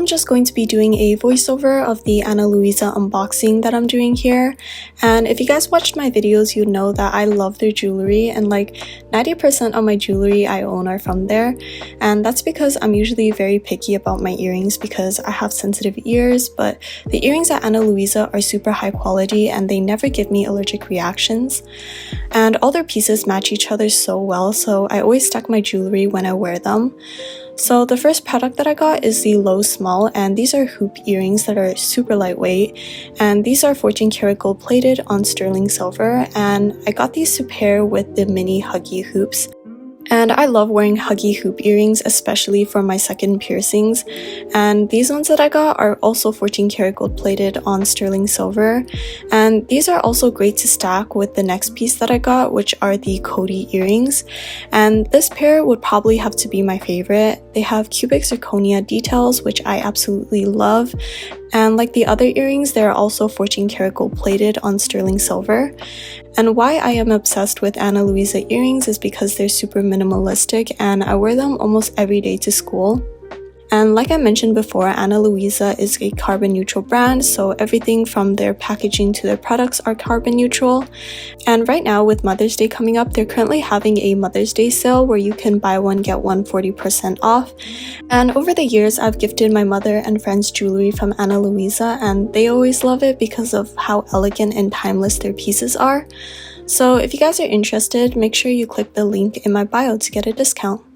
I'm just going to be doing a voiceover of the Ana Luisa unboxing that I'm doing here. And if you guys watched my videos, you know that I love their jewelry, and like 90% of my jewelry I own are from there. And that's because I'm usually very picky about my earrings because I have sensitive ears, but the earrings at Ana Luisa are super high quality and they never give me allergic reactions. And all their pieces match each other so well, so I always stack my jewelry when I wear them. So the first product that I got is the low small, and these are hoop earrings that are super lightweight, and these are 14 karat gold plated on sterling silver, and I got these to pair with the mini Huggie hoops. And I love wearing Huggie hoop earrings, especially for my second piercings. And these ones that I got are also 14 karat gold plated on sterling silver. And these are also great to stack with the next piece that I got, which are the Kodi earrings. And this pair would probably have to be my favorite. They have cubic zirconia details, which I absolutely love. And like the other earrings, they're also 14 karat gold plated on sterling silver. And why I am obsessed with Ana Luisa earrings is because they're super minimalistic and I wear them almost every day to school. And like I mentioned before, Ana Luisa is a carbon neutral brand, so everything from their packaging to their products are carbon neutral. And right now with Mother's Day coming up, they're currently having a Mother's Day sale where you can buy one get one 40% off. And over the years, I've gifted my mother and friends jewelry from Ana Luisa, and they always love it because of how elegant and timeless their pieces are. So if you guys are interested, make sure you click the link in my bio to get a discount.